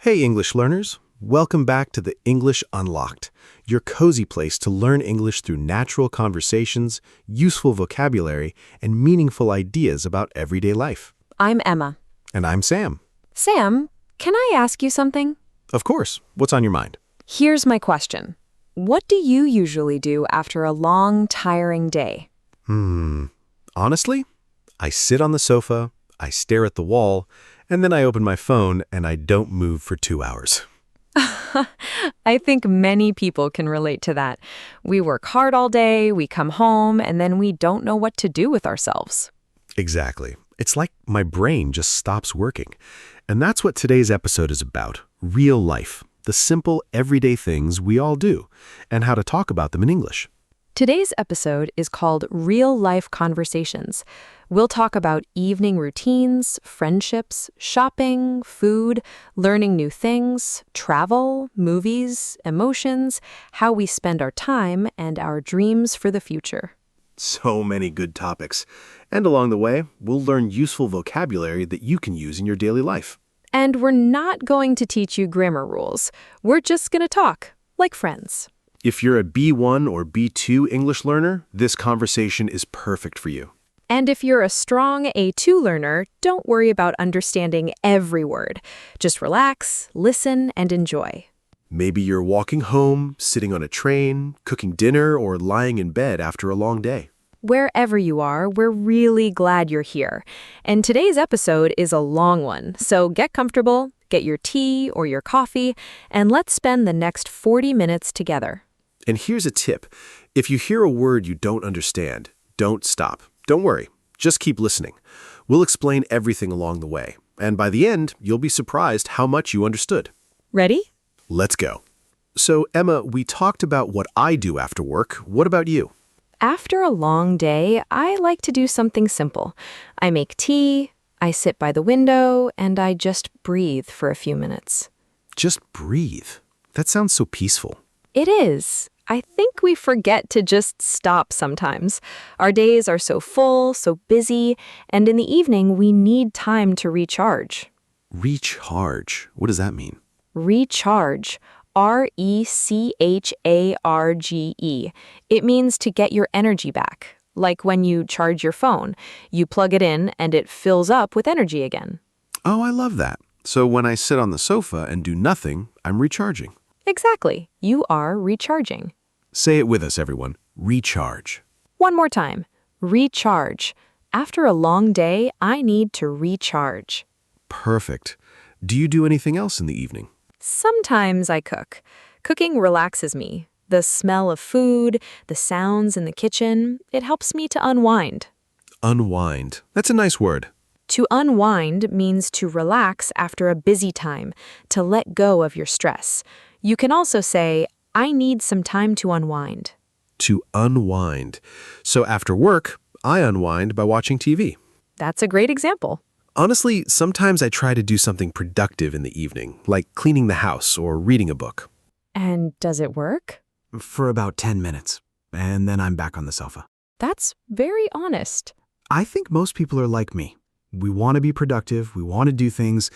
Hey, English learners. Welcome back to the English Unlocked, your cozy place to learn English through natural conversations, useful vocabulary, and meaningful ideas about everyday life. I'm Emma. And I'm Sam. Sam, can I ask you something? Of course. What's on your mind? Here's my question. What do you usually do after a long, tiring day? Honestly, I sit on the sofa, I stare at the wall, and then I open my phone and I don't move for 2 hours. I think many people can relate to that. We work hard all day, we come home, and then we don't know what to do with ourselves. Exactly. It's like my brain just stops working. And that's what today's episode is about. Real life. The simple, everyday things we all do, and how to talk about them in English. Today's episode is called Real Life Conversations. We'll talk about evening routines, friendships, shopping, food, learning new things, travel, movies, emotions, how we spend our time, and our dreams for the future. So many good topics. And along the way, we'll learn useful vocabulary that you can use in your daily life. And we're not going to teach you grammar rules. We're just going to talk, like friends. If you're a B1 or B2 English learner, this conversation is perfect for you. And if you're a strong A2 learner, don't worry about understanding every word. Just relax, listen, and enjoy. Maybe you're walking home, sitting on a train, cooking dinner, or lying in bed after a long day. Wherever you are, we're really glad you're here. And today's episode is a long one, so get comfortable, get your tea or your coffee, and let's spend the next 40 minutes together. And here's a tip. If you hear a word you don't understand, don't stop. Don't worry. Just keep listening. We'll explain everything along the way. And by the end, you'll be surprised how much you understood. Ready? Let's go. So, Emma, we talked about what I do after work. What about you? After a long day, I like to do something simple. I make tea, I sit by the window, and I just breathe for a few minutes. Just breathe. That sounds so peaceful. It is. I think we forget to just stop sometimes. Our days are so full, so busy, and in the evening we need time to recharge. Recharge. What does that mean? Recharge. R-E-C-H-A-R-G-E. It means to get your energy back. Like when you charge your phone. You plug it in and it fills up with energy again. Oh, I love that. So when I sit on the sofa and do nothing, I'm recharging. Exactly. You are recharging. Say it with us, everyone. Recharge. One more time. Recharge. After a long day, I need to recharge. Perfect. Do you do anything else in the evening? Sometimes I cook. Cooking relaxes me. The smell of food, the sounds in the kitchen, it helps me to unwind. Unwind. That's a nice word. To unwind means to relax after a busy time, to let go of your stress. You can also say, I need some time to unwind. To unwind. So after work, I unwind by watching TV. That's a great example. Honestly, sometimes I try to do something productive in the evening, like cleaning the house or reading a book. And does it work? For about 10 minutes, and then I'm back on the sofa. That's very honest. I think most people are like me. We want to be productive, we want to do things,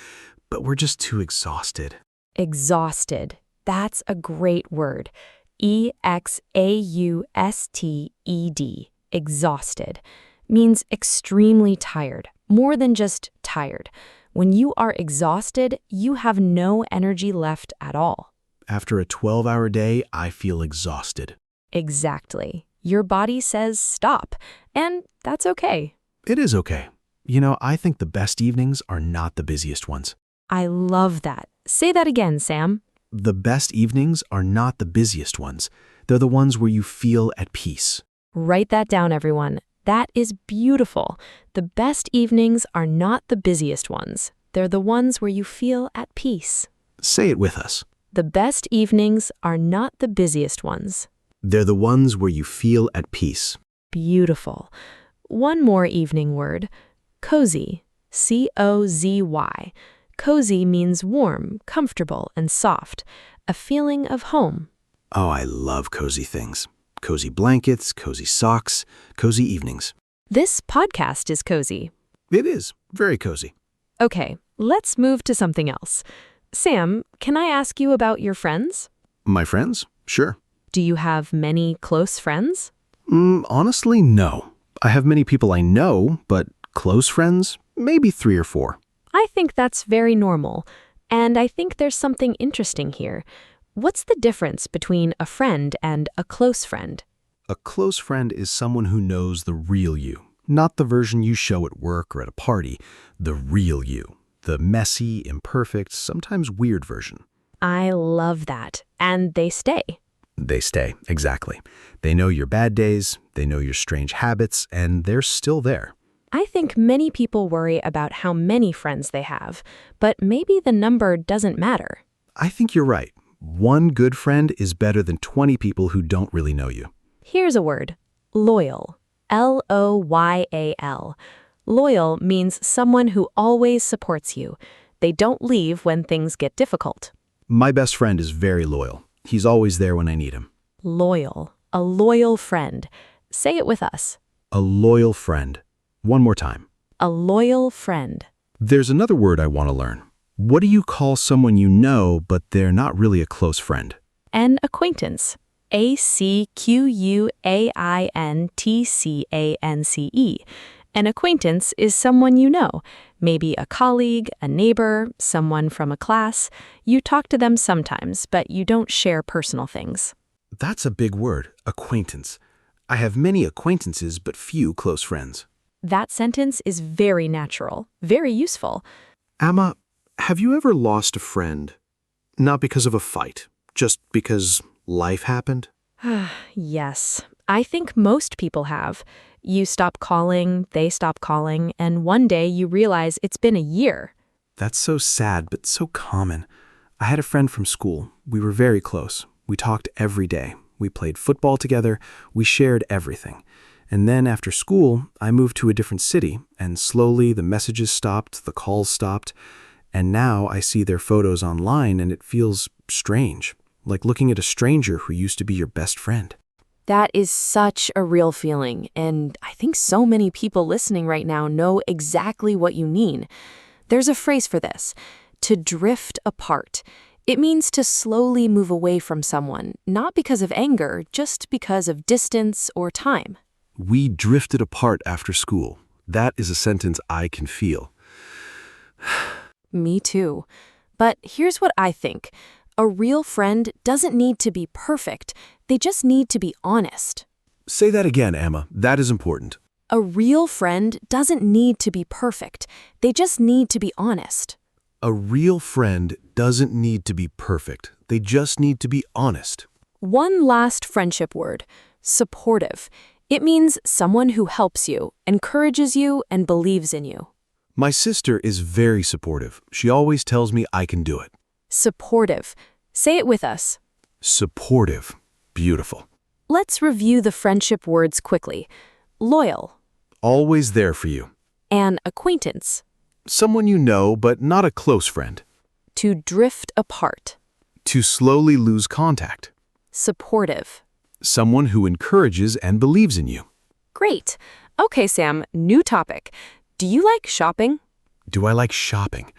but we're just too exhausted. Exhausted. That's a great word. E-X-A-U-S-T-E-D. Exhausted. Means extremely tired. More than just tired. When you are exhausted, you have no energy left at all. After a 12-hour day, I feel exhausted. Exactly. Your body says stop, and that's okay. It is okay. You know, I think the best evenings are not the busiest ones. I love that. Say that again, Sam. The best evenings are not the busiest ones. They're the ones where you feel at peace. Write that down, everyone. That is beautiful. The best evenings are not the busiest ones. They're the ones where you feel at peace. Say it with us. The best evenings are not the busiest ones. They're the ones where you feel at peace. Beautiful. One more evening word. Cozy. C-O-Z-Y. Cozy means warm, comfortable, and soft. A feeling of home. Oh, I love cozy things. Cozy blankets, cozy socks, cozy evenings. This podcast is cozy. It is. Very cozy. Okay, let's move to something else. Sam, can I ask you about your friends? My friends? Sure. Do you have many close friends? Honestly, no. I have many people I know, but close friends? Maybe 3 or 4. I think that's very normal, and I think there's something interesting here. What's the difference between a friend and a close friend? A close friend is someone who knows the real you, not the version you show at work or at a party, the real you, the messy, imperfect, sometimes weird version. I love that, and they stay. They stay, exactly. They know your bad days, they know your strange habits, and they're still there. I think many people worry about how many friends they have, but maybe the number doesn't matter. I think you're right. One good friend is better than 20 people who don't really know you. Here's a word, loyal. Loyal. Loyal means someone who always supports you. They don't leave when things get difficult. My best friend is very loyal. He's always there when I need him. Loyal. A loyal friend. Say it with us. A loyal friend. One more time. A loyal friend. There's another word I want to learn. What do you call someone you know, but they're not really a close friend? An acquaintance. Acquaintance. An acquaintance is someone you know, maybe a colleague, a neighbor, someone from a class. You talk to them sometimes, but you don't share personal things. That's a big word, acquaintance. I have many acquaintances, but few close friends. That sentence is very natural, very useful. Amma, have you ever lost a friend? Not because of a fight, just because life happened? Yes, I think most people have. You stop calling, they stop calling, and one day you realize it's been a year. That's so sad, but so common. I had a friend from school. We were very close. We talked every day. We played football together. We shared everything. And then after school, I moved to a different city, and slowly the messages stopped, the calls stopped, and now I see their photos online and it feels strange, like looking at a stranger who used to be your best friend. That is such a real feeling, and I think so many people listening right now know exactly what you mean. There's a phrase for this, to drift apart. It means to slowly move away from someone, not because of anger, just because of distance or time. We drifted apart after school. That is a sentence I can feel. Me too. But here's what I think. A real friend doesn't need to be perfect. They just need to be honest. Say that again, Amma. That is important. A real friend doesn't need to be perfect. They just need to be honest. A real friend doesn't need to be perfect. They just need to be honest. One last friendship word, supportive. It means someone who helps you, encourages you, and believes in you. My sister is very supportive. She always tells me I can do it. Supportive. Say it with us. Supportive. Beautiful. Let's review the friendship words quickly. Loyal. Always there for you. An acquaintance. Someone you know, but not a close friend. To drift apart. To slowly lose contact. Supportive. Someone who encourages and believes in you. Great. Okay, Sam, new topic. Do you like shopping? Do I like shopping?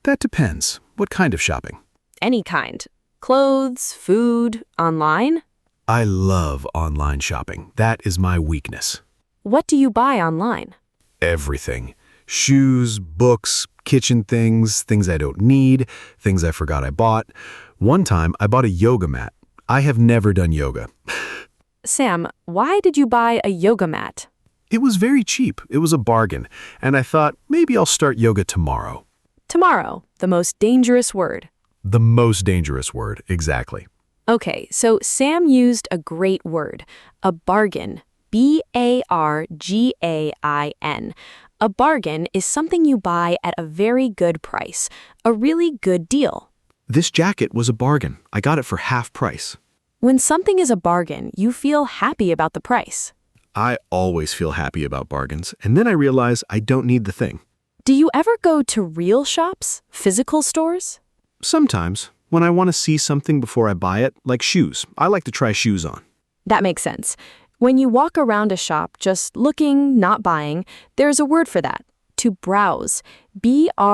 That depends. What kind of shopping? Any kind. Clothes, food, online? I love online shopping. That is my weakness. What do you buy online? Everything. Shoes, books, kitchen things, things I don't need, things I forgot I bought. One time, I bought a yoga mat. I have never done yoga. Sam, why did you buy a yoga mat? It was very cheap. It was a bargain. And I thought, maybe I'll start yoga tomorrow. Tomorrow, the most dangerous word. The most dangerous word, exactly. Okay, so Sam used a great word, a bargain. B-A-R-G-A-I-N. A bargain is something you buy at a very good price, a really good deal. This jacket was a bargain. I got it for half price. When something is a bargain, you feel happy about the price. I always feel happy about bargains, and then I realize I don't need the thing. Do you ever go to real shops, physical stores? Sometimes, when I want to see something before I buy it, like shoes. I like to try shoes on. That makes sense. When you walk around a shop just looking, not buying, there's a word for that. To browse. B-R-O-W-S-E.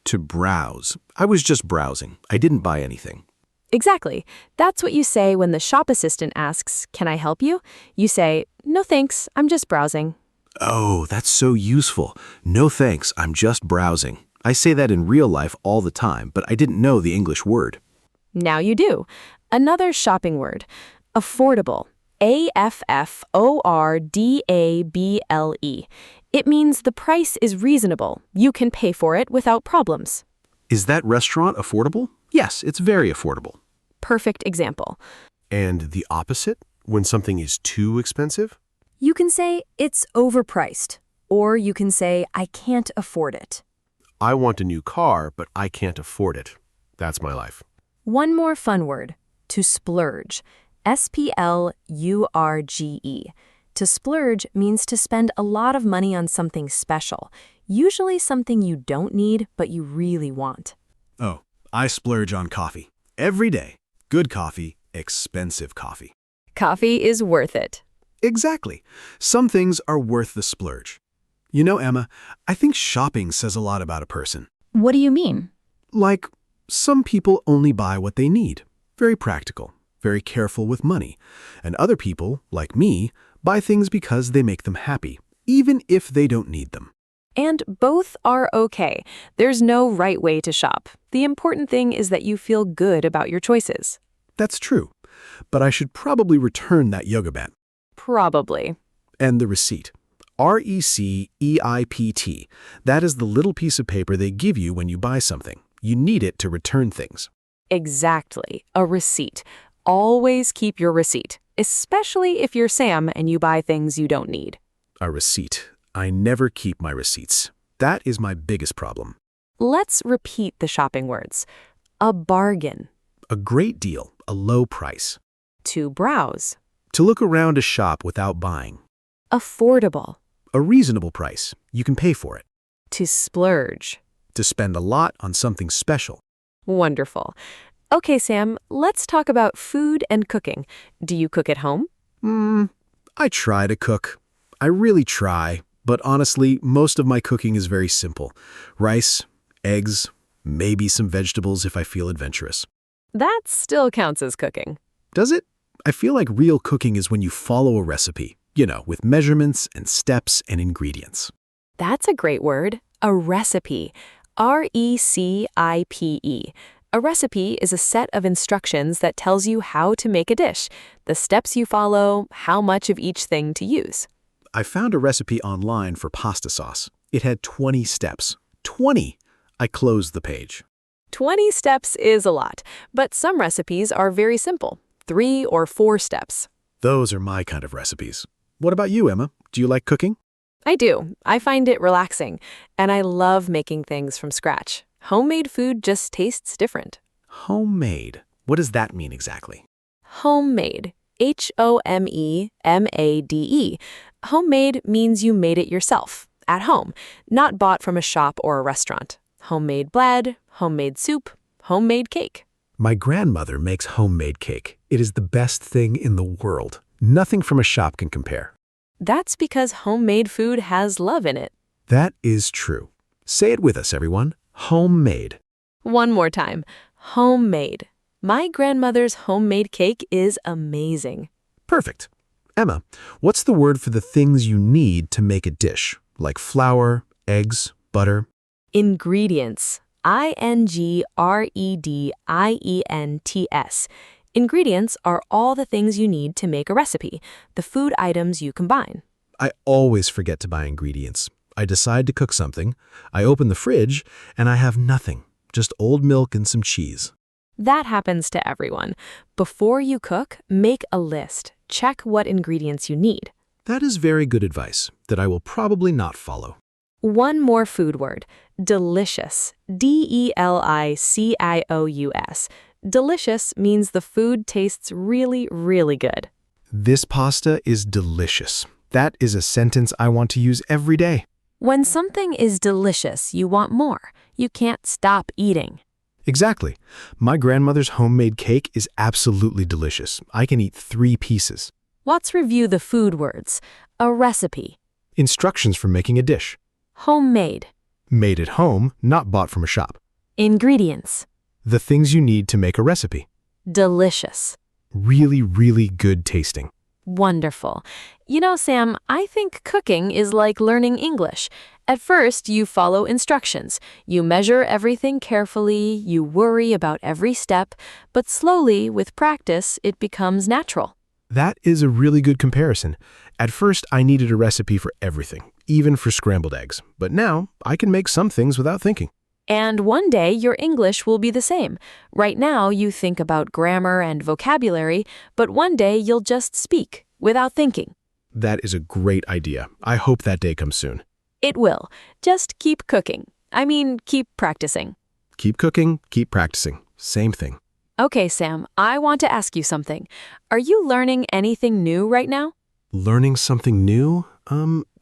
To browse. I was just browsing. I didn't buy anything. Exactly. That's what you say when the shop assistant asks, "Can I help you?" You say, "No thanks, I'm just browsing." Oh, that's so useful. No thanks, I'm just browsing. I say that in real life all the time, but I didn't know the English word. Now you do. Another shopping word, affordable. AFFORDABLE. It means the price is reasonable. You can pay for it without problems. Is that restaurant affordable? Yes, it's very affordable. Perfect example. And the opposite? When something is too expensive? You can say it's overpriced, or you can say I can't afford it. I want a new car, but I can't afford it. That's my life. One more fun word, to splurge. SPLURGE. To splurge means to spend a lot of money on something special, usually something you don't need but you really want. Oh, I splurge on coffee. Every day. Good coffee, expensive coffee. Coffee is worth it. Exactly. Some things are worth the splurge. You know, Emma, I think shopping says a lot about a person. What do you mean? Like, some people only buy what they need. Very practical, very careful with money. And other people, like me, buy things because they make them happy, even if they don't need them. And both are okay. There's no right way to shop. The important thing is that you feel good about your choices. That's true. But I should probably return that yoga mat. Probably. And the receipt. RECEIPT. That is the little piece of paper they give you when you buy something. You need it to return things. Exactly. A receipt. Always keep your receipt, especially if you're Sam and you buy things you don't need. A receipt. I never keep my receipts. That is my biggest problem. Let's repeat the shopping words. A bargain. A great deal, a low price. To browse. To look around a shop without buying. Affordable. A reasonable price. You can pay for it. To splurge. To spend a lot on something special. Wonderful. Okay, Sam, let's talk about food and cooking. Do you cook at home? I try to cook. I really try, but honestly, most of my cooking is very simple. Rice, eggs, maybe some vegetables if I feel adventurous. That still counts as cooking. Does it? I feel like real cooking is when you follow a recipe, with measurements and steps and ingredients. That's a great word. A recipe. RECIPE. A recipe is a set of instructions that tells you how to make a dish, the steps you follow, how much of each thing to use. I found a recipe online for pasta sauce. It had 20 steps. 20! I closed the page. 20 steps is a lot, but some recipes are very simple, 3 or 4 steps. Those are my kind of recipes. What about you, Emma? Do you like cooking? I do. I find it relaxing, and I love making things from scratch. Homemade food just tastes different. Homemade. What does that mean exactly? Homemade. HOMEMADE. Homemade means you made it yourself, at home, not bought from a shop or a restaurant. Homemade bread, homemade soup, homemade cake. My grandmother makes homemade cake. It is the best thing in the world. Nothing from a shop can compare. That's because homemade food has love in it. That is true. Say it with us, everyone. Homemade. One more time. Homemade. My grandmother's homemade cake is amazing. Perfect. Emma, what's the word for the things you need to make a dish, like flour, eggs, butter? Ingredients. INGREDIENTS. Ingredients are all the things you need to make a recipe, the food items you combine. I always forget to buy ingredients. I decide to cook something, I open the fridge, and I have nothing, just old milk and some cheese. That happens to everyone. Before you cook, make a list. Check what ingredients you need. That is very good advice that I will probably not follow. One more food word. Delicious. DELICIOUS. Delicious means the food tastes really, really good. This pasta is delicious. That is a sentence I want to use every day. When something is delicious, you want more. You can't stop eating. Exactly. My grandmother's homemade cake is absolutely delicious. I can eat 3 pieces. Let's review the food words. A recipe. Instructions for making a dish. Homemade. Made at home, not bought from a shop. Ingredients. The things you need to make a recipe. Delicious. Really, really good tasting. Wonderful. You know, Sam, I think cooking is like learning English. At first, you follow instructions. You measure everything carefully, you worry about every step, but slowly, with practice, it becomes natural. That is a really good comparison. At first, I needed a recipe for everything, even for scrambled eggs. But now, I can make some things without thinking. And one day, your English will be the same. Right now, you think about grammar and vocabulary, but one day you'll just speak without thinking. That is a great idea. I hope that day comes soon. It will. Just keep cooking. Keep practicing. Keep cooking, keep practicing. Same thing. Okay, Sam, I want to ask you something. Are you learning anything new right now? Learning something new?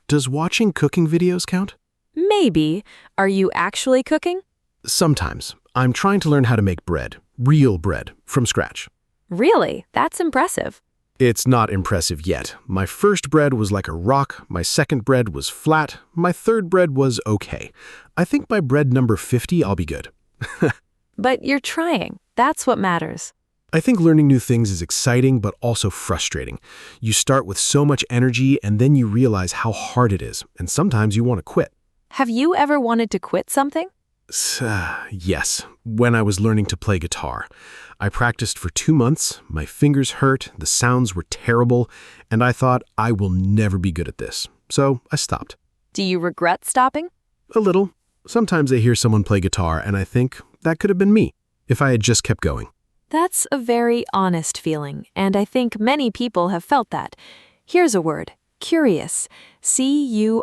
Does watching cooking videos count? Maybe. Are you actually cooking? Sometimes. I'm trying to learn how to make bread, real bread, from scratch. Really? That's impressive. It's not impressive yet. My first bread was like a rock, my second bread was flat, my third bread was okay. I think by bread number 50, I'll be good. But you're trying. That's what matters. I think learning new things is exciting but also frustrating. You start with so much energy and then you realize how hard it is, and sometimes you want to quit. Have you ever wanted to quit something? Yes, when I was learning to play guitar. I practiced for 2 months, my fingers hurt, the sounds were terrible, and I thought I will never be good at this. So I stopped. Do you regret stopping? A little. Sometimes I hear someone play guitar and I think that could have been me if I had just kept going. That's a very honest feeling, and I think many people have felt that. Here's a word. Curious. C-U-R-I-O-U-S.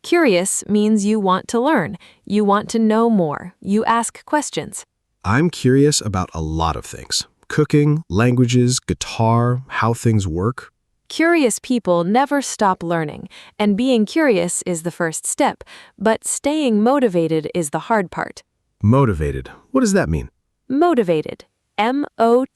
Curious means you want to learn. You want to know more. You ask questions. I'm curious about a lot of things. Cooking, languages, guitar, how things work. Curious people never stop learning, and being curious is the first step, but staying motivated is the hard part. Motivated. What does that mean? Motivated. M-O-T-I-V-A-T-E-D.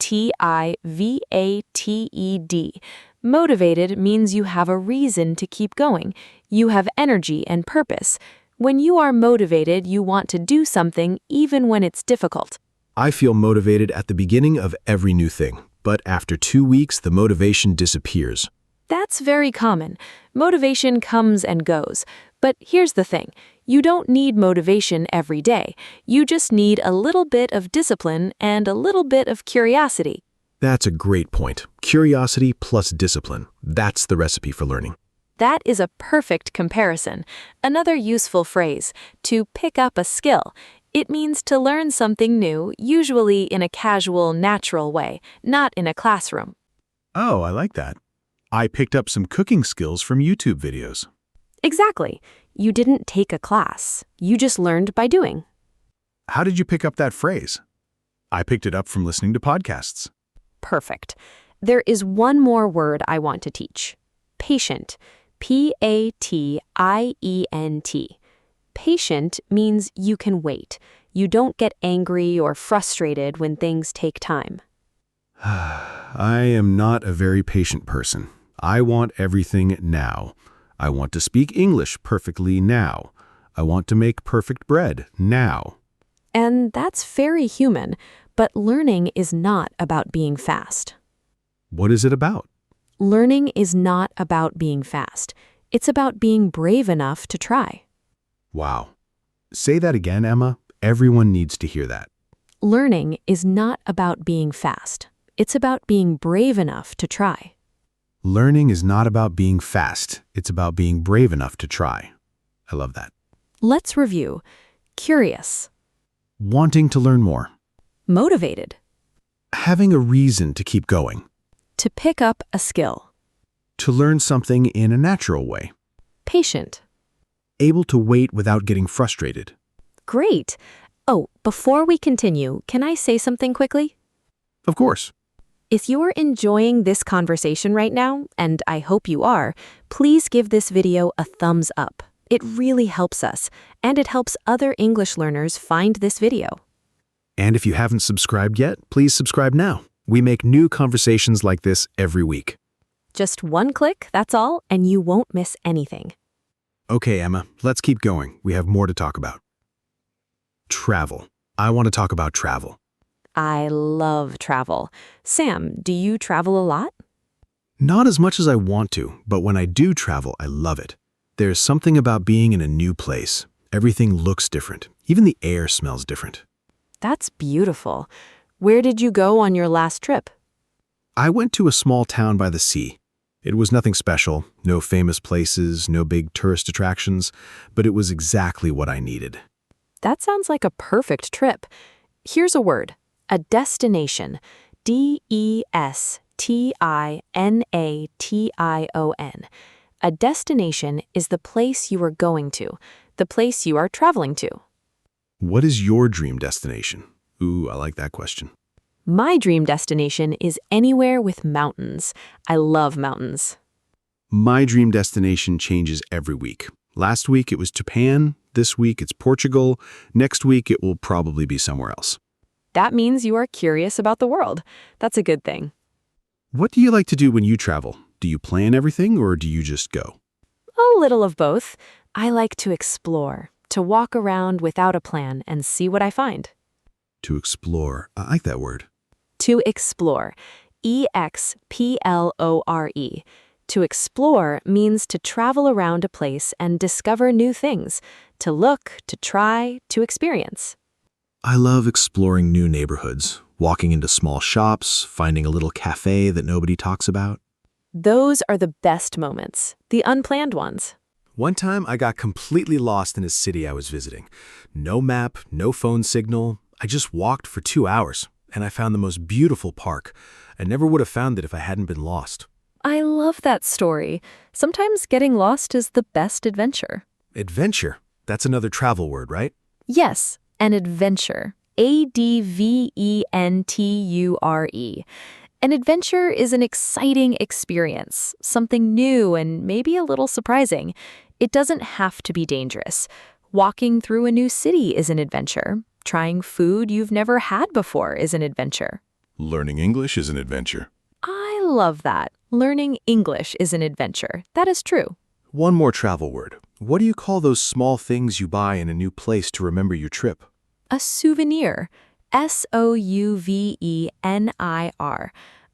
Motivated means you have a reason to keep going. You have energy and purpose. When you are motivated, you want to do something even when it's difficult. I feel motivated at the beginning of every new thing, but after 2 weeks, the motivation disappears. That's very common. Motivation comes and goes. But here's the thing. You don't need motivation every day. You just need a little bit of discipline and a little bit of curiosity. That's a great point. Curiosity plus discipline. That's the recipe for learning. That is a perfect comparison. Another useful phrase, to pick up a skill. It means to learn something new, usually in a casual, natural way, not in a classroom. Oh, I like that. I picked up some cooking skills from YouTube videos. Exactly. You didn't take a class. You just learned by doing. How did you pick up that phrase? I picked it up from listening to podcasts. Perfect. There is one more word I want to teach. Patient. P-A-T-I-E-N-T. Patient means you can wait. You don't get angry or frustrated when things take time. I am not a very patient person. I want everything now. I want to speak English perfectly now. I want to make perfect bread now. And that's very human, but learning is not about being fast. What is it about? Learning is not about being fast. It's about being brave enough to try. Wow. Say that again, Emma. Everyone needs to hear that. Learning is not about being fast. It's about being brave enough to try. Learning is not about being fast. It's about being brave enough to try. I love that. Let's review. Curious. Wanting to learn more. Motivated. Having a reason to keep going. To pick up a skill. To learn something in a natural way. Patient. Able to wait without getting frustrated. Great. Oh, before we continue, can I say something quickly? Of course. If you're enjoying this conversation right now, and I hope you are, please give this video a thumbs up. It really helps us, and it helps other English learners find this video. And if you haven't subscribed yet, please subscribe now. We make new conversations like this every week. Just one click, that's all, and you won't miss anything. Okay, Emma, let's keep going. We have more to talk about. Travel. I want to talk about travel. I love travel. Sam, do you travel a lot? Not as much as I want to, but when I do travel, I love it. There's something about being in a new place. Everything looks different. Even the air smells different. That's beautiful. Where did you go on your last trip? I went to a small town by the sea. It was nothing special, no famous places, no big tourist attractions, but it was exactly what I needed. That sounds like a perfect trip. Here's a word, a destination. D-E-S-T-I-N-A-T-I-O-N. A destination is the place you are going to, the place you are traveling to. What is your dream destination? Ooh, I like that question. My dream destination is anywhere with mountains. I love mountains. My dream destination changes every week. Last week it was Japan, this week it's Portugal, next week it will probably be somewhere else. That means you are curious about the world. That's a good thing. What do you like to do when you travel? Do you plan everything or do you just go? A little of both. I like to explore, to walk around without a plan and see what I find. To explore. I like that word. To explore. E-X-P-L-O-R-E. To explore means to travel around a place and discover new things, to look, to try, to experience. I love exploring new neighborhoods, walking into small shops, finding a little cafe that nobody talks about. Those are the best moments, the unplanned ones. One time I got completely lost in a city I was visiting. No map, no phone signal. I just walked for 2 hours, and I found the most beautiful park. I never would have found it if I hadn't been lost. I love that story. Sometimes getting lost is the best adventure. Adventure. That's another travel word, right? Yes, an adventure. A-D-V-E-N-T-U-R-E. An adventure is an exciting experience, something new and maybe a little surprising. It doesn't have to be dangerous. Walking through a new city is an adventure. Trying food you've never had before is an adventure. Learning English is an adventure. I love that. Learning English is an adventure. That is true. One more travel word. What do you call those small things you buy in a new place to remember your trip? A souvenir. S-O-U-V-E-N-I-R.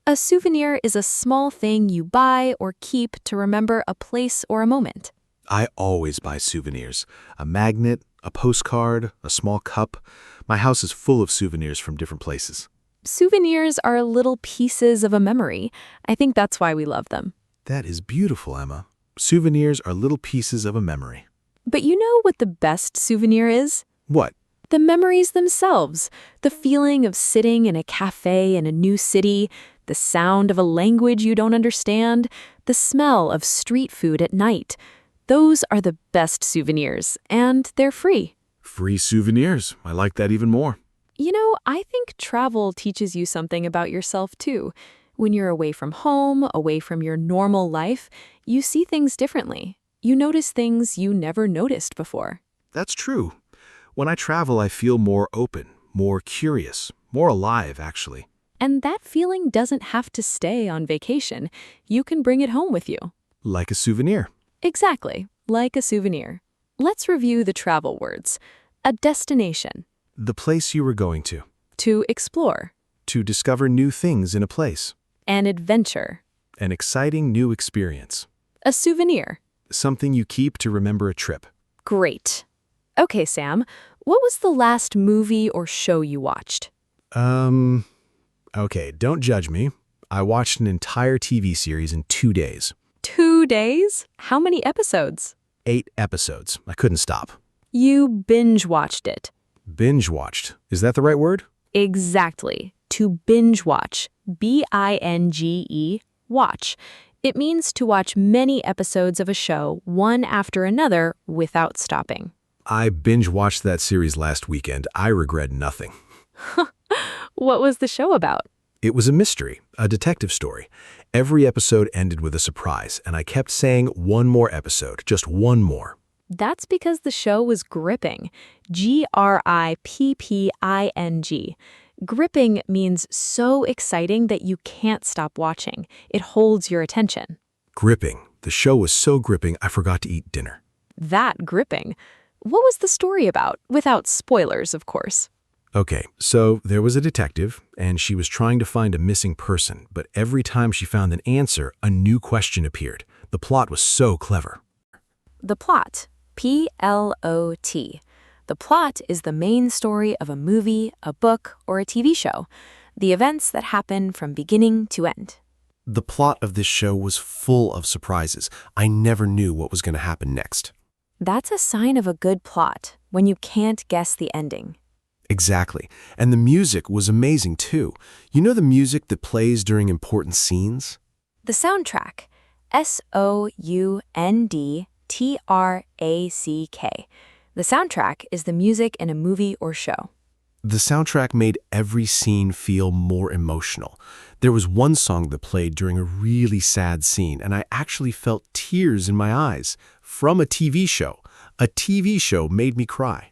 A souvenir is a small thing you buy or keep to remember a place or a moment. I always buy souvenirs. A magnet, a postcard, a small cup. My house is full of souvenirs from different places. Souvenirs are little pieces of a memory. I think that's why we love them. That is beautiful, Emma. Souvenirs are little pieces of a memory. But you know what the best souvenir is? What? The memories themselves. The feeling of sitting in a cafe in a new city, the sound of a language you don't understand, the smell of street food at night. Those are the best souvenirs, and they're free. Free souvenirs. I like that even more. You know, I think travel teaches you something about yourself, too. When you're away from home, away from your normal life, you see things differently. You notice things you never noticed before. That's true. When I travel, I feel more open, more curious, more alive, actually. And that feeling doesn't have to stay on vacation. You can bring it home with you. Like a souvenir. Exactly, like a souvenir. Let's review the travel words. A destination. The place you were going to. To explore. To discover new things in a place. An adventure. An exciting new experience. A souvenir. Something you keep to remember a trip. Great. Okay, Sam, what was the last movie or show you watched? Okay, don't judge me. I watched an entire TV series in 2 days. 2 days? How many episodes? 8 episodes. I couldn't stop. You binge-watched it. Binge-watched. Is that the right word? Exactly. To binge-watch. B-I-N-G-E, watch. It means to watch many episodes of a show, one after another, without stopping. I binge-watched that series last weekend. I regret nothing. What was the show about? It was a mystery, a detective story. Every episode ended with a surprise, and I kept saying one more episode, just one more. That's because the show was gripping. G-R-I-P-P-I-N-G. Gripping means so exciting that you can't stop watching. It holds your attention. Gripping. The show was so gripping, I forgot to eat dinner. that gripping. What was the story about? Without spoilers, of course. Okay, so there was a detective, and she was trying to find a missing person, but every time she found an answer, a new question appeared. The plot was so clever. The plot. P-L-O-T. The plot is the main story of a movie, a book, or a TV show. The events that happen from beginning to end. The plot of this show was full of surprises. I never knew what was going to happen next. That's a sign of a good plot, when you can't guess the ending. Exactly. And the music was amazing, too. You know the music that plays during important scenes? The soundtrack. S-O-U-N-D-T-R-A-C-K. The soundtrack is the music in a movie or show. The soundtrack made every scene feel more emotional. There was one song that played during a really sad scene, and I actually felt tears in my eyes from a TV show. A TV show made me cry.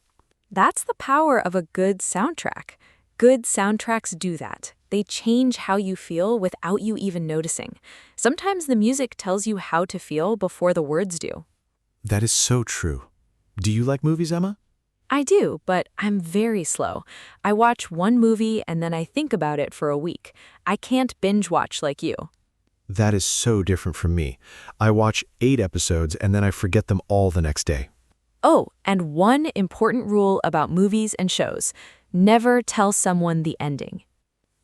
That's the power of a good soundtrack. Good soundtracks do that. They change how you feel without you even noticing. Sometimes the music tells you how to feel before the words do. That is so true. Do you like movies, Emma? I do, but I'm very slow. I watch one movie and then I think about it for a week. I can't binge watch like you. That is so different from me. I watch 8 episodes and then I forget them all the next day. Oh, and one important rule about movies and shows. Never tell someone the ending.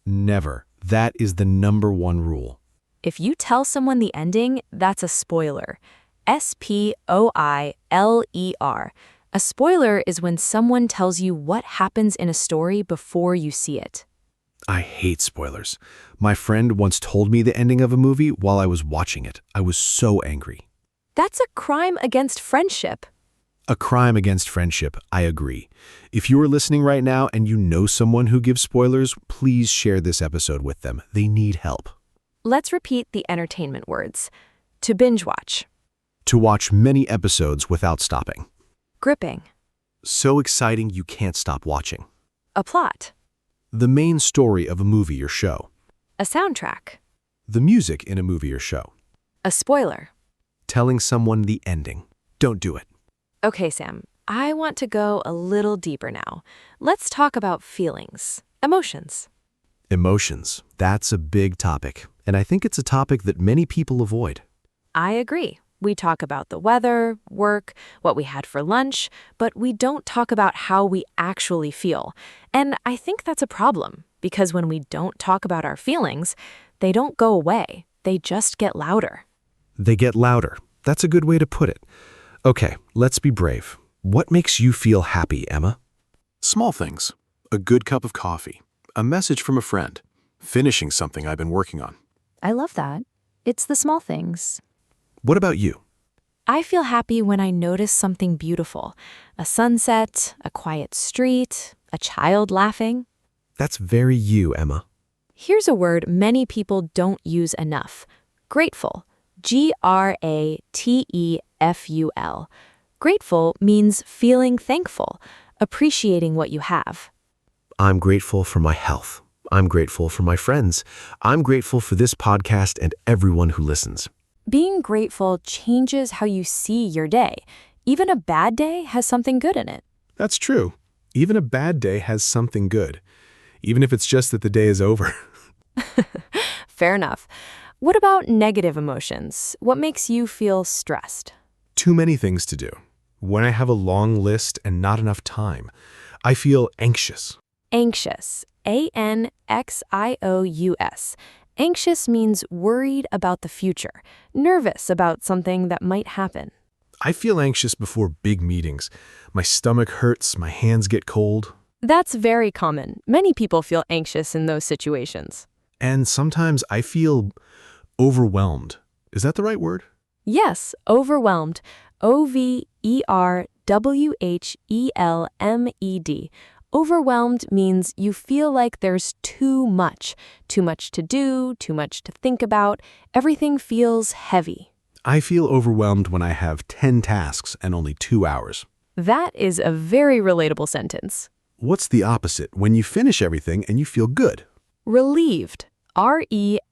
Never. That is the #1 rule. If you tell someone the ending, that's a spoiler. S-P-O-I-L-E-R. A spoiler is when someone tells you what happens in a story before you see it. I hate spoilers. My friend once told me the ending of a movie while I was watching it. I was so angry. That's a crime against friendship. A crime against friendship, I agree. If you are listening right now and you know someone who gives spoilers, please share this episode with them. They need help. Let's repeat the entertainment words. To binge watch. To watch many episodes without stopping. Gripping. So exciting you can't stop watching. A plot. The main story of a movie or show. A soundtrack. The music in a movie or show. A spoiler. Telling someone the ending. Don't do it. Okay, Sam, I want to go a little deeper now. Let's talk about feelings, emotions. Emotions. That's a big topic, and I think it's a topic that many people avoid. I agree. We talk about the weather, work, what we had for lunch, but we don't talk about how we actually feel. And I think that's a problem, because when we don't talk about our feelings, they don't go away. They just get louder. They get louder. That's a good way to put it. Okay, let's be brave. What makes you feel happy, Emma? Small things. A good cup of coffee. A message from a friend. Finishing something I've been working on. I love that. It's the small things. What about you? I feel happy when I notice something beautiful. A sunset, a quiet street, a child laughing. That's very you, Emma. Here's a word many people don't use enough. Grateful. G-R-A-T-E-F-U-L. Grateful means feeling thankful, appreciating what you have. I'm grateful for my health. I'm grateful for my friends. I'm grateful for this podcast and everyone who listens. Being grateful changes how you see your day. Even a bad day has something good in it. That's true. Even a bad day has something good, even if it's just that the day is over. Fair enough. What about negative emotions? What makes you feel stressed? Too many things to do. When I have a long list and not enough time, I feel anxious. Anxious. A-N-X-I-O-U-S. Anxious means worried about the future, nervous about something that might happen. I feel anxious before big meetings. My stomach hurts, my hands get cold. That's very common. Many people feel anxious in those situations. And sometimes I feel overwhelmed. Is that the right word? Yes, overwhelmed. O-V-E-R-W-H-E-L-M-E-D. Overwhelmed means you feel like there's too much to do, too much to think about. Everything feels heavy. I feel overwhelmed when I have 10 tasks and only 2 hours. That is a very relatable sentence. What's the opposite when you finish everything and you feel good? Relieved. R-E-L-I-E-V-E-D.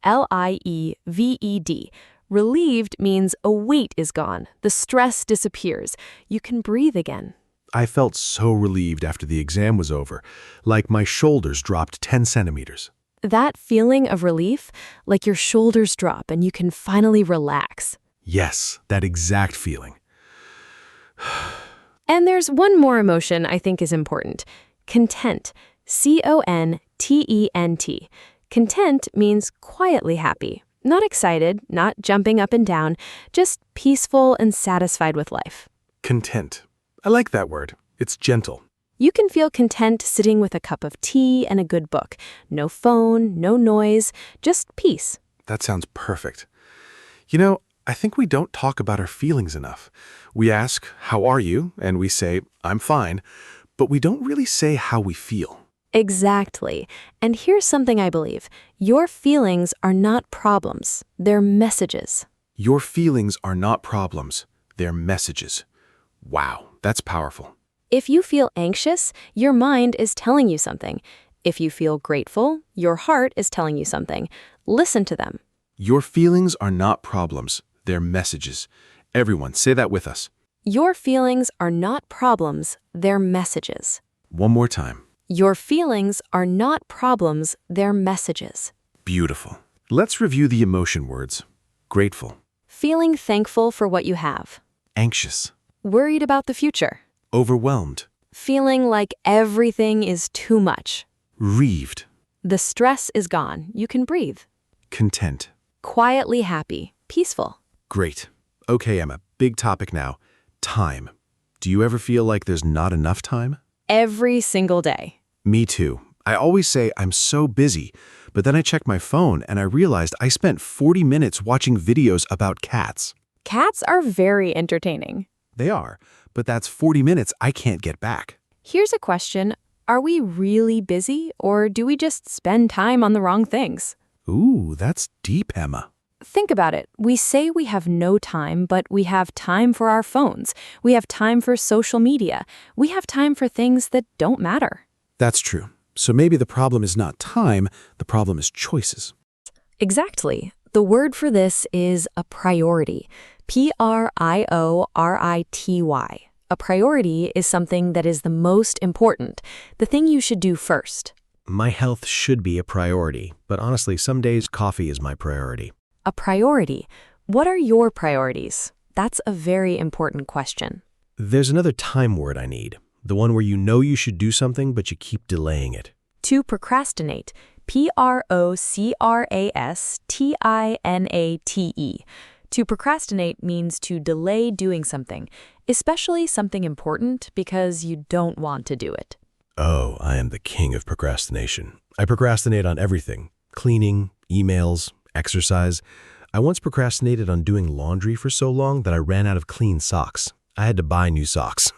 Relieved means a weight is gone, the stress disappears, you can breathe again. I felt so relieved after the exam was over, like my shoulders dropped 10 centimeters. That feeling of relief, like your shoulders drop and you can finally relax. Yes, that exact feeling. And there's one more emotion I think is important. Content. Content. Content means quietly happy. Not excited, not jumping up and down, just peaceful and satisfied with life. Content. I like that word. It's gentle. You can feel content sitting with a cup of tea and a good book. No phone, no noise, just peace. That sounds perfect. You know, I think we don't talk about our feelings enough. We ask, "How are you?" and we say, "I'm fine," but we don't really say how we feel. Exactly. And here's something I believe. Your feelings are not problems. They're messages. Your feelings are not problems. They're messages. Wow, that's powerful. If you feel anxious, your mind is telling you something. If you feel grateful, your heart is telling you something. Listen to them. Your feelings are not problems. They're messages. Everyone, say that with us. Your feelings are not problems. They're messages. One more time. Your feelings are not problems. They're messages. Beautiful. Let's review the emotion words. Grateful. Feeling thankful for what you have. Anxious. Worried about the future. Overwhelmed. Feeling like everything is too much. Relieved. The stress is gone. You can breathe. Content. Quietly happy. Peaceful. Great. Okay, Emma, big topic now. Time. Do you ever feel like there's not enough time? Every single day. Me too. I always say I'm so busy, but then I check my phone and I realized I spent 40 minutes watching videos about cats. Cats are very entertaining. They are, but that's 40 minutes I can't get back. Here's a question. Are we really busy, or do we just spend time on the wrong things? Ooh, that's deep, Emma. Think about it. We say we have no time, but we have time for our phones. We have time for social media. We have time for things that don't matter. That's true. So maybe the problem is not time, the problem is choices. Exactly. The word for this is a priority. Priority. A priority is something that is the most important, the thing you should do first. My health should be a priority, but honestly, some days coffee is my priority. A priority. What are your priorities? That's a very important question. There's another time word I need, the one where you know you should do something, but you keep delaying it. To procrastinate. Procrastinate. To procrastinate means to delay doing something, especially something important, because you don't want to do it. Oh, I am the king of procrastination. I procrastinate on everything. Cleaning, emails, exercise. I once procrastinated on doing laundry for so long that I ran out of clean socks. I had to buy new socks.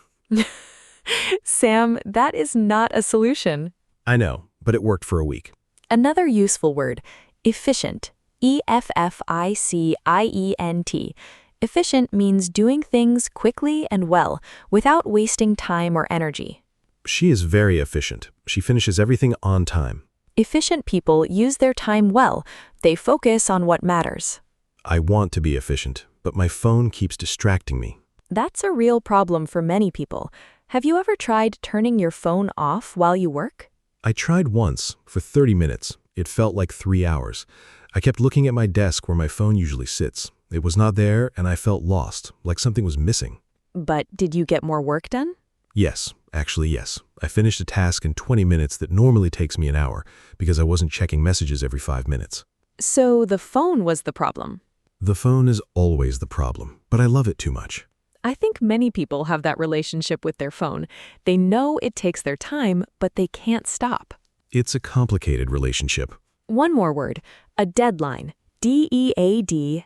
Sam, that is not a solution. I know, but it worked for a week. Another useful word, efficient. Efficient. Efficient means doing things quickly and well, without wasting time or energy. She is very efficient. She finishes everything on time. Efficient people use their time well. They focus on what matters. I want to be efficient, but my phone keeps distracting me. That's a real problem for many people. Have you ever tried turning your phone off while you work? I tried once, for 30 minutes. It felt like 3 hours. I kept looking at my desk where my phone usually sits. It was not there, and I felt lost, like something was missing. But did you get more work done? Yes, actually yes. I finished a task in 20 minutes that normally takes me an hour, because I wasn't checking messages every 5 minutes. So the phone was the problem. The phone is always the problem, but I love it too much. I think many people have that relationship with their phone. They know it takes their time, but they can't stop. It's a complicated relationship. One more word, a deadline. Deadline.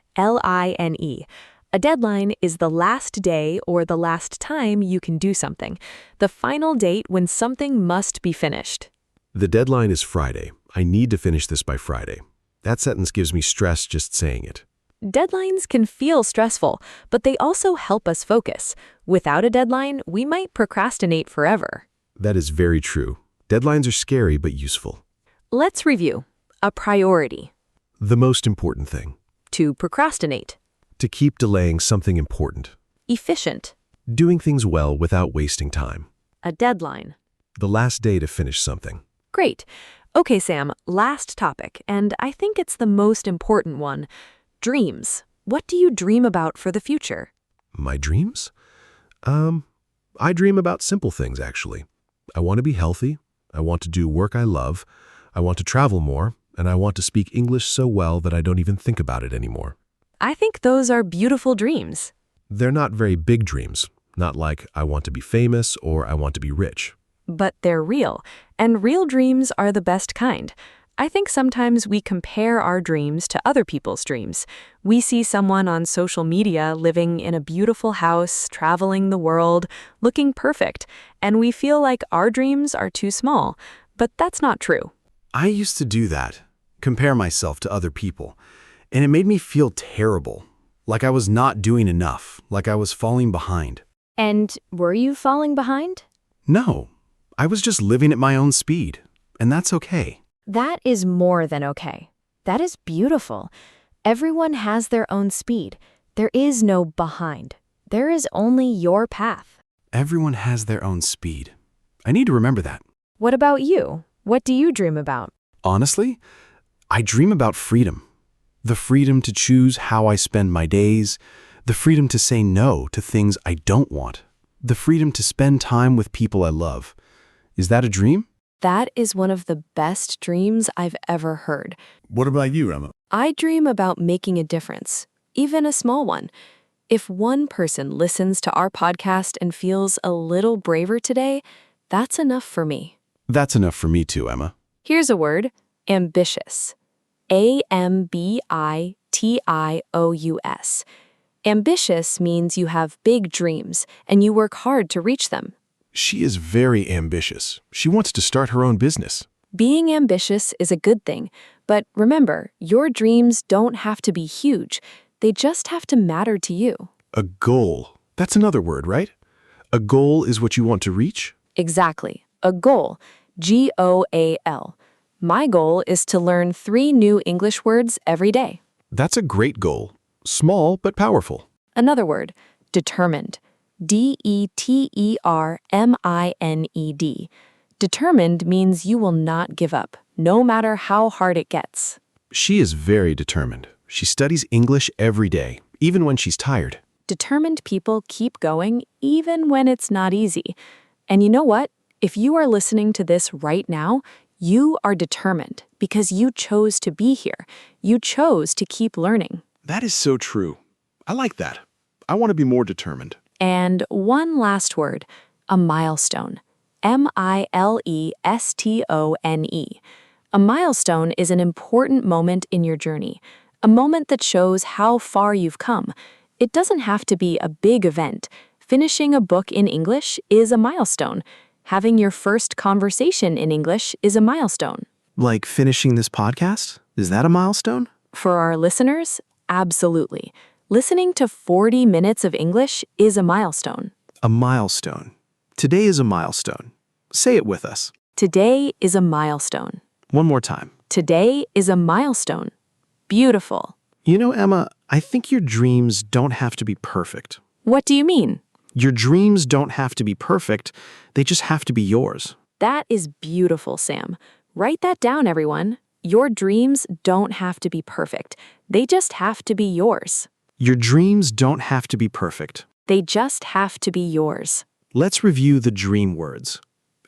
A deadline is the last day or the last time you can do something, the final date when something must be finished. The deadline is Friday. I need to finish this by Friday. That sentence gives me stress just saying it. Deadlines can feel stressful, but they also help us focus. Without a deadline, we might procrastinate forever. That is very true. Deadlines are scary but useful. Let's review. A priority. The most important thing. To procrastinate. To keep delaying something important. Efficient. Doing things well without wasting time. A deadline. The last day to finish something. Great. Okay, Sam, last topic, and I think it's the most important one. Dreams. What do you dream about for the future? My dreams? I dream about simple things, actually. I want to be healthy. I want to do work I love. I want to travel more. And I want to speak English so well that I don't even think about it anymore. I think those are beautiful dreams. They're not very big dreams. Not like I want to be famous or I want to be rich. But they're real, and real dreams are the best kind. I think sometimes we compare our dreams to other people's dreams. We see someone on social media living in a beautiful house, traveling the world, looking perfect, and we feel like our dreams are too small. But that's not true. I used to do that, compare myself to other people, and it made me feel terrible, like I was not doing enough, like I was falling behind. And were you falling behind? No, I was just living at my own speed, and that's okay. That is more than okay. That is beautiful. Everyone has their own speed. There is no behind. There is only your path. Everyone has their own speed. I need to remember that. What about you? What do you dream about? Honestly, I dream about freedom. The freedom to choose how I spend my days, the freedom to say no to things I don't want, the freedom to spend time with people I love. Is that a dream? That is one of the best dreams I've ever heard. What about you, Emma? I dream about making a difference, even a small one. If one person listens to our podcast and feels a little braver today, that's enough for me. That's enough for me too, Emma. Here's a word, ambitious. A-M-B-I-T-I-O-U-S. Ambitious means you have big dreams and you work hard to reach them. She is very ambitious. She wants to start her own business. Being ambitious is a good thing, but remember, your dreams don't have to be huge. They just have to matter to you. A goal. That's another word, right? A goal is what you want to reach? Exactly. A goal. G-O-A-L. My goal is to learn 3 new English words every day. That's a great goal. Small but powerful. Another word, determined. D-E-T-E-R-M-I-N-E-D. Determined means you will not give up, no matter how hard it gets. She is very determined. She studies English every day, even when she's tired. Determined people keep going even when it's not easy. And you know what? If you are listening to this right now, you are determined because you chose to be here. You chose to keep learning. That is so true. I like that. I want to be more determined. And one last word, a milestone. M-I-L-E-S-T-O-N-E. A milestone is an important moment in your journey, a moment that shows how far you've come. It doesn't have to be a big event. Finishing a book in English is a milestone. Having your first conversation in English is a milestone. Like finishing this podcast? Is that a milestone? For our listeners, absolutely. Listening to 40 minutes of English is a milestone. A milestone. Today is a milestone. Say it with us. Today is a milestone. One more time. Today is a milestone. Beautiful. You know, Emma, I think your dreams don't have to be perfect. What do you mean? Your dreams don't have to be perfect. They just have to be yours. That is beautiful, Sam. Write that down, everyone. Your dreams don't have to be perfect. They just have to be yours. Your dreams don't have to be perfect. They just have to be yours. Let's review the dream words.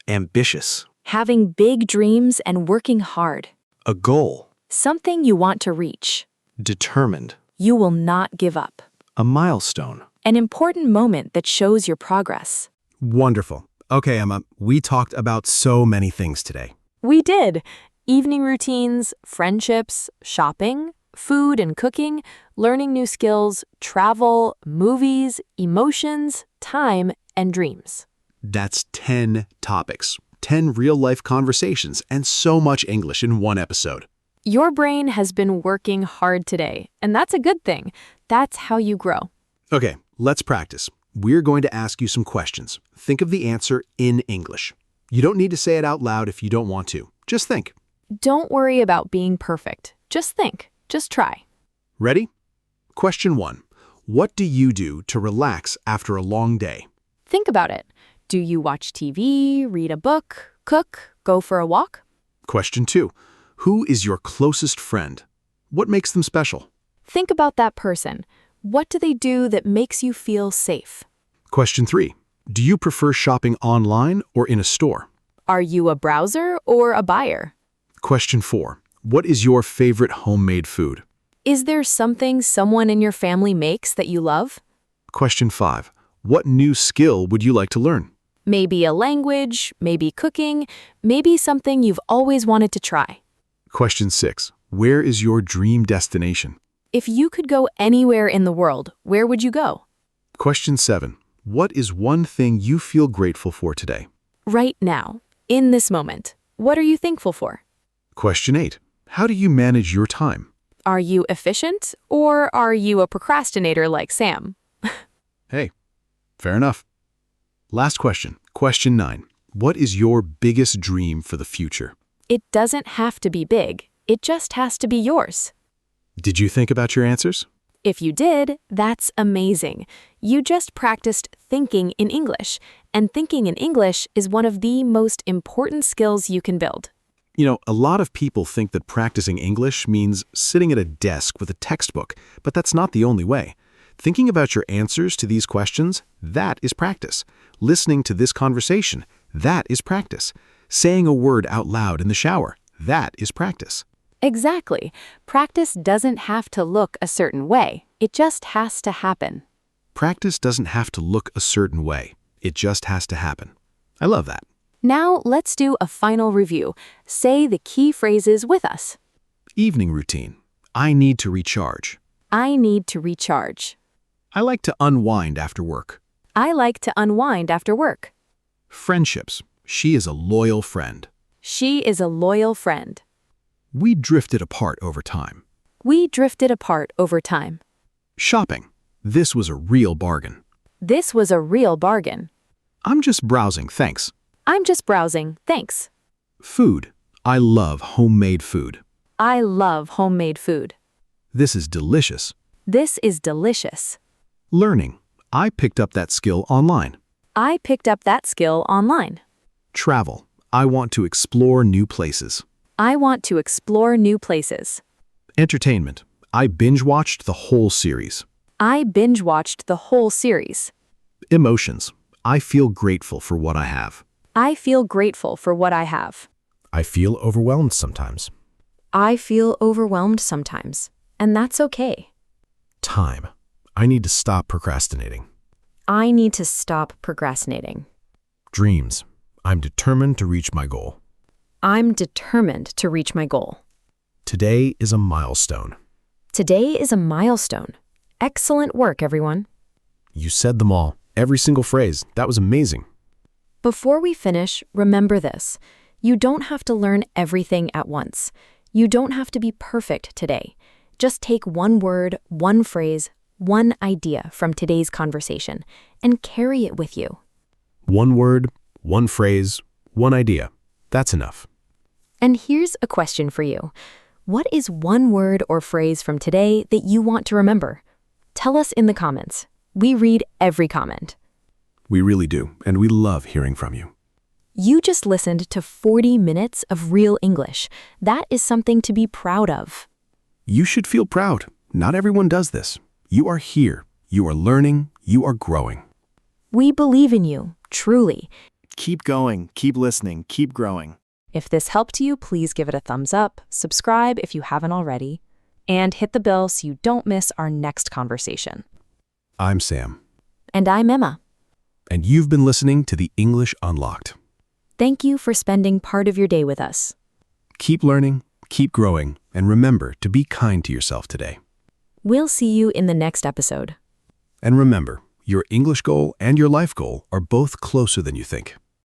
Ambitious. Having big dreams and working hard. A goal. Something you want to reach. Determined. You will not give up. A milestone. An important moment that shows your progress. Wonderful. Okay, Emma, we talked about so many things today. We did. Evening routines, friendships, shopping, food and cooking, learning new skills, travel, movies, emotions, time, and dreams. That's 10 topics, 10 real-life conversations, and so much English in one episode. Your brain has been working hard today, and that's a good thing. That's how you grow. Okay, let's practice. We're going to ask you some questions. Think of the answer in English. You don't need to say it out loud if you don't want to. Just think. Don't worry about being perfect. Just think. Just try. Ready? Question 1. What do you do to relax after a long day? Think about it. Do you watch TV, read a book, cook, go for a walk? Question 2. Who is your closest friend? What makes them special? Think about that person. What do they do that makes you feel safe? Question 3. Do you prefer shopping online or in a store? Are you a browser or a buyer? Question 4. What is your favorite homemade food? Is there something someone in your family makes that you love? Question 5. What new skill would you like to learn? Maybe a language, maybe cooking, maybe something you've always wanted to try. Question 6. Where is your dream destination? If you could go anywhere in the world, where would you go? Question 7. What is one thing you feel grateful for today? Right now, in this moment, what are you thankful for? Question 8. How do you manage your time? Are you efficient or are you a procrastinator like Sam? Hey, fair enough. Last question. Question 9. What is your biggest dream for the future? It doesn't have to be big. It just has to be yours. Did you think about your answers? If you did, that's amazing. You just practiced thinking in English, and thinking in English is one of the most important skills you can build. You know, a lot of people think that practicing English means sitting at a desk with a textbook, but that's not the only way. Thinking about your answers to these questions, that is practice. Listening to this conversation, that is practice. Saying a word out loud in the shower, that is practice. Exactly. Practice doesn't have to look a certain way. It just has to happen. Practice doesn't have to look a certain way. It just has to happen. I love that. Now let's do a final review. Say the key phrases with us. Evening routine. I need to recharge. I need to recharge. I like to unwind after work. I like to unwind after work. Friendships. She is a loyal friend. She is a loyal friend. We drifted apart over time. We drifted apart over time. Shopping. This was a real bargain. This was a real bargain. I'm just browsing, thanks. I'm just browsing, thanks. Food. I love homemade food. I love homemade food. This is delicious. This is delicious. Learning. I picked up that skill online. I picked up that skill online. Travel. I want to explore new places. I want to explore new places. Entertainment. I binge-watched the whole series. I binge-watched the whole series. Emotions. I feel grateful for what I have. I feel grateful for what I have. I feel overwhelmed sometimes. I feel overwhelmed sometimes, and that's okay. Time. I need to stop procrastinating. I need to stop procrastinating. Dreams. I'm determined to reach my goal. I'm determined to reach my goal. Today is a milestone. Today is a milestone. Excellent work, everyone. You said them all. Every single phrase. That was amazing. Before we finish, remember this. You don't have to learn everything at once. You don't have to be perfect today. Just take one word, one phrase, one idea from today's conversation and carry it with you. One word, one phrase, one idea. That's enough. And here's a question for you. What is one word or phrase from today that you want to remember? Tell us in the comments. We read every comment. We really do, and we love hearing from you. You just listened to 40 minutes of real English. That is something to be proud of. You should feel proud. Not everyone does this. You are here. You are learning. You are growing. We believe in you, truly. Keep going, keep listening, keep growing. If this helped you, please give it a thumbs up, subscribe if you haven't already, and hit the bell so you don't miss our next conversation. I'm Sam. And I'm Emma. And you've been listening to The English Unlocked. Thank you for spending part of your day with us. Keep learning, keep growing, and remember to be kind to yourself today. We'll see you in the next episode. And remember, your English goal and your life goal are both closer than you think.